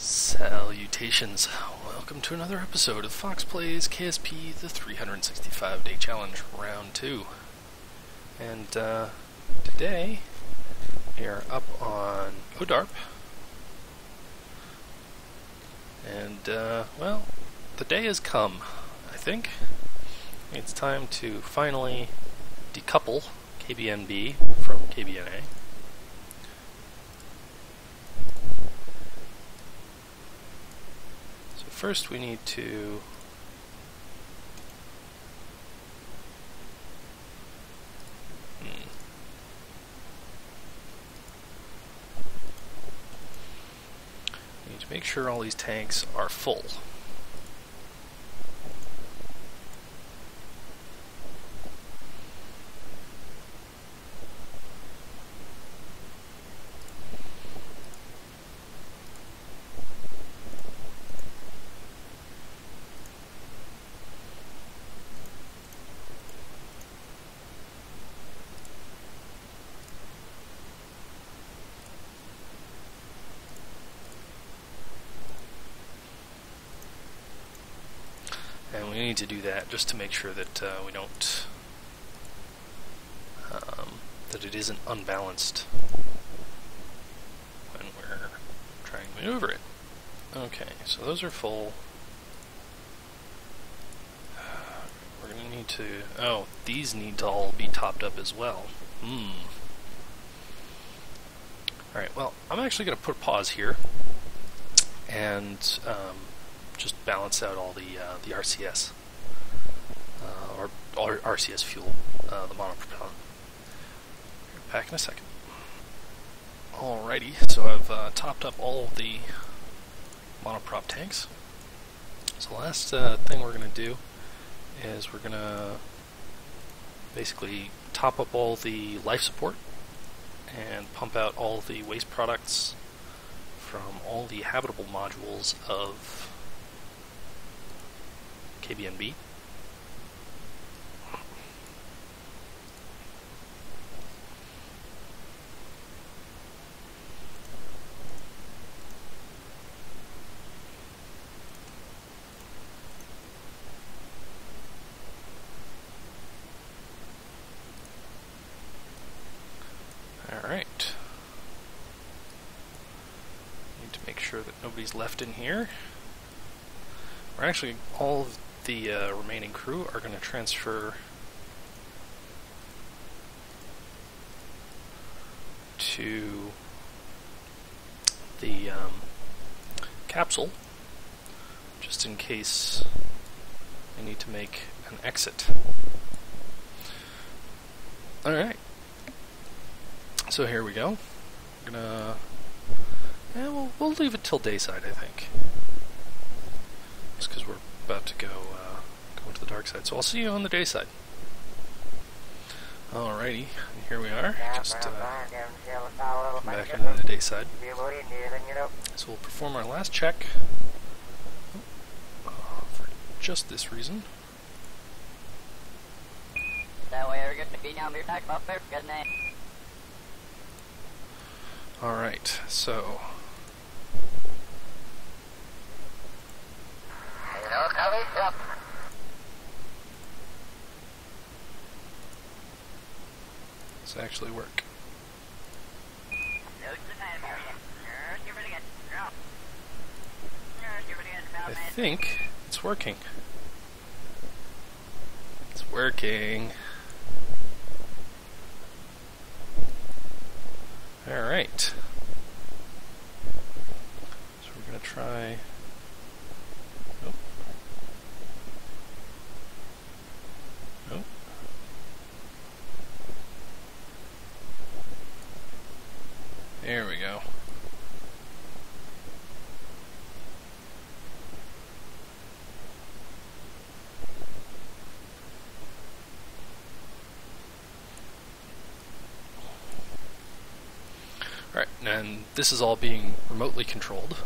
Salutations. Welcome to another episode of Foxx Plays KSP, the 365-day challenge, round 2. And today we are up on ODARP. And, well, the day has come, I think. It's time to finally decouple KBNB from KBNA. First we need to make sure all these tanks are full. And we need to do that just to make sure that we don't, that it isn't unbalanced when we're trying to maneuver it. Okay, so those are full. We're going to need to, oh, these need to all be topped up as well. Alright, well, I'm actually going to put a pause here and just balance out all the RCS, or RCS fuel, the monopropellant. Back in a second. Alrighty, so I've topped up all of the monoprop tanks. So the last thing we're going to do is we're going to basically top up all the life support and pump out all the waste products from all the habitable modules of KBNB. Alright. Need to make sure that nobody's left in here. We're actually, all of the remaining crew are going to transfer to the capsule, just in case I need to make an exit. Alright, so here we go. We're gonna, yeah, we'll leave it till dayside, I think, just because we're about to go to the dark side. So I'll see you on the day side. Alrighty, and here we are. Just come back into the day side. So we'll perform our last check for just this reason. Alright, so let's actually work. I think it's working. It's working. Alright. So we're going to try. Nope. Nope. There we go. Alright, and this is all being remotely controlled,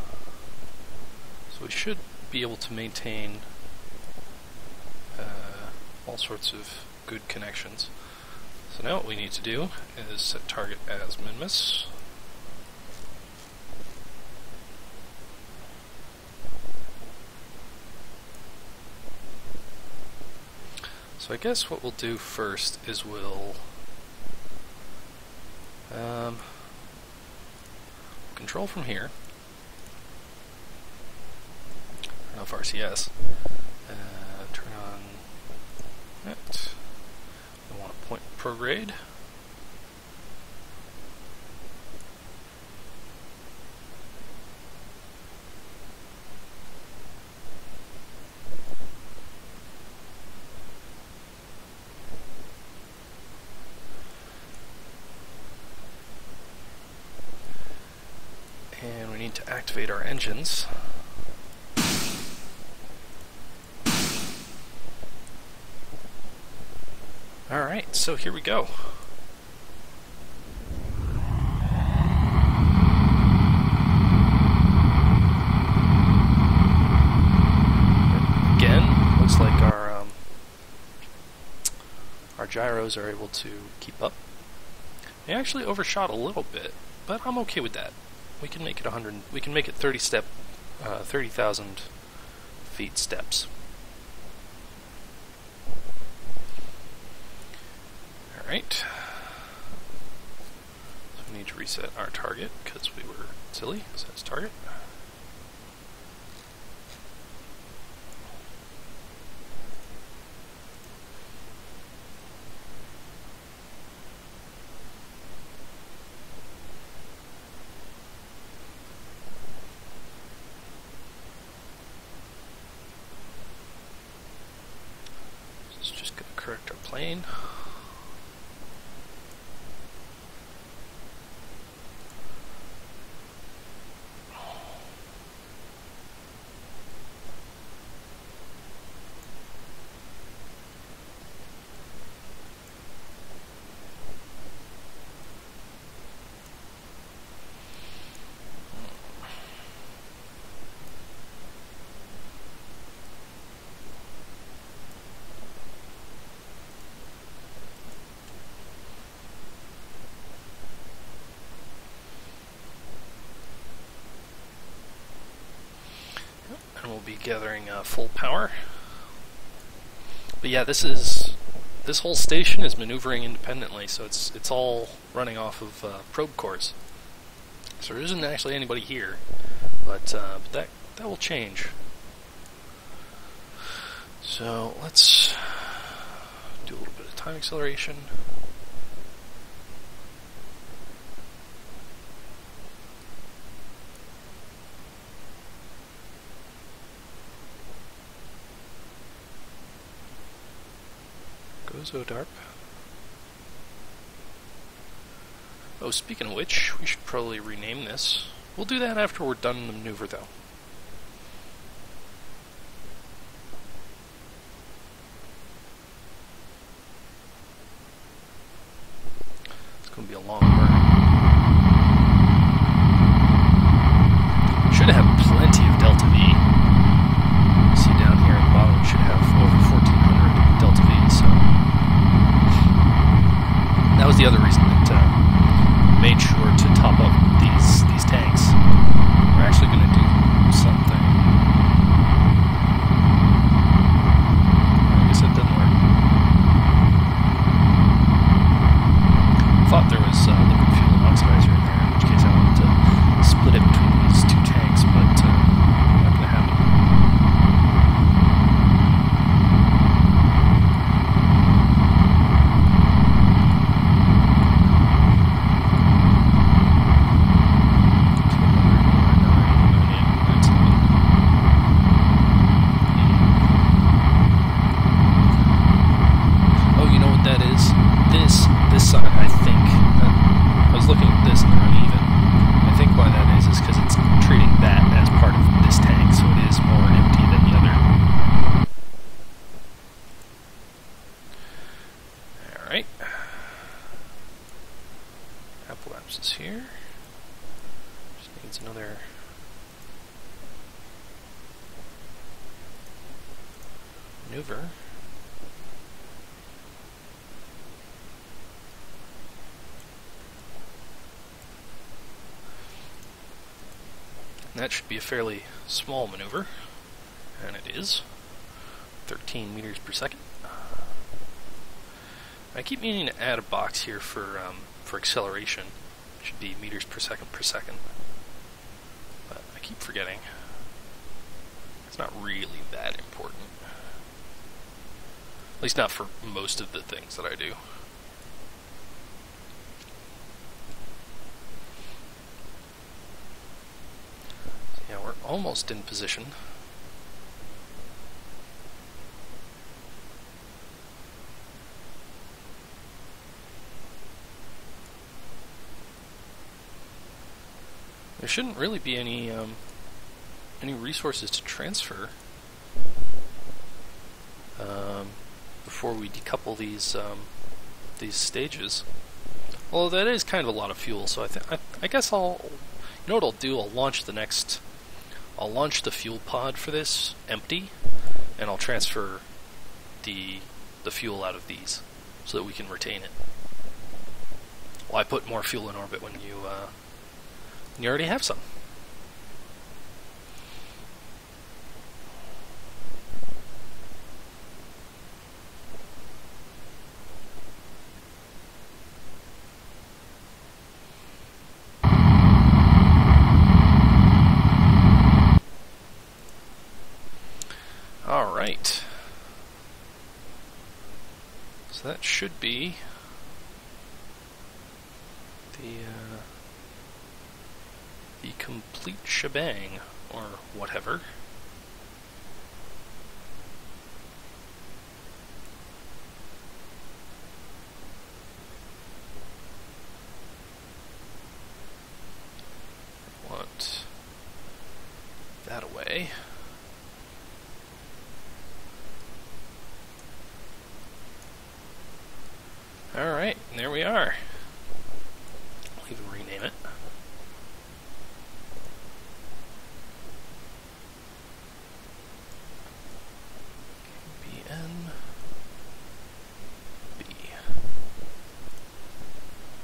so we should be able to maintain all sorts of good connections. So now what we need to do is set target as Minmus. So I guess what we'll do first is we'll control from here, turn off RCS, turn on that. I want to point prograde. And we need to activate our engines. Alright, so here we go. Again, looks like our gyros are able to keep up. They actually overshot a little bit, but I'm okay with that. We can make it 100. We can make it 30,000 feet steps. All right. So we need to reset our target because we were silly. So that's target. Just going to correct our plane. And we'll be gathering full power. But yeah, this whole station is maneuvering independently, so it's all running off of probe cores. So there isn't actually anybody here, but that will change. So let's do a little bit of time acceleration. Zodarp. Oh, speaking of which, we should probably rename this. We'll do that after we're done the maneuver, though. It's going to be a long burn. Should have plenty of Delta V. See down here at the bottom, we should have over 1,400 Delta V, so that was the other reason that made sure to top up these tanks. We're actually going to do something. I guess it didn't work. Thought there was liquid fuel and oxidizer in there, in which case I wanted to split it between these two tanks, but not going to happen. This side, I think, I was looking at this and they're uneven. I think why that is because it's treating that as part of this tank, so it is more empty than the other. Alright. Apoapsis is here. Just needs another maneuver. That should be a fairly small maneuver, and it is 13 meters per second. I keep meaning to add a box here for acceleration. It should be meters per second, but I keep forgetting. It's not really that important. At least not for most of the things that I do. So yeah, we're almost in position. There shouldn't really be any resources to transfer before we decouple these stages. Well, that is kind of a lot of fuel, so I guess you know what I'll do? I'll launch the fuel pod for this empty, and I'll transfer the fuel out of these so that we can retain it. Why put more fuel in orbit when you already have some? Alright. So that should be the complete shebang, or whatever. Want that away. Alright, there we are. I'll even rename it.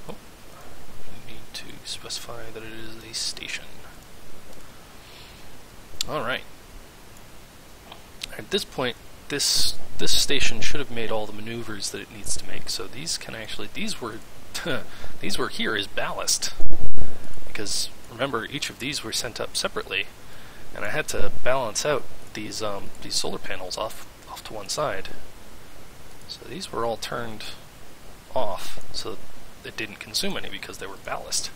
Oh, we need to specify that it is a station. Alright. At this point, this station should have made all the maneuvers that it needs to make. So these can actually, these were here as ballast, because remember, each of these were sent up separately, and I had to balance out these solar panels off to one side. So these were all turned off, so it didn't consume any because they were ballast.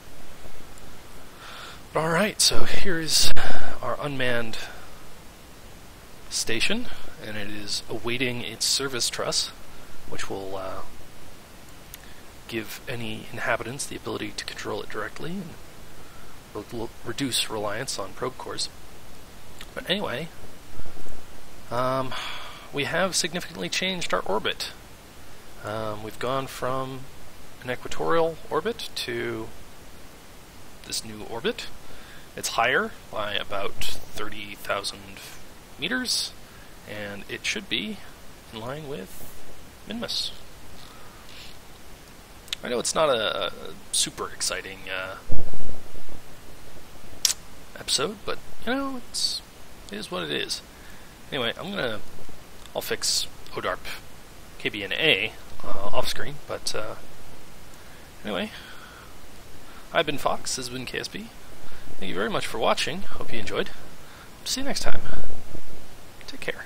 But alright, so here's our unmanned station, and it is awaiting its service truss, which will give any inhabitants the ability to control it directly and reduce reliance on probe cores. But anyway, we have significantly changed our orbit. We've gone from an equatorial orbit to this new orbit. It's higher by about 30,000 meters, and it should be in line with Minmus. I know it's not a super exciting episode, but you know, it is what it is. Anyway, I'll fix ODARP KBNA off screen, but anyway, I've been Fox, this has been KSP. Thank you very much for watching, hope you enjoyed. See you next time. Take care.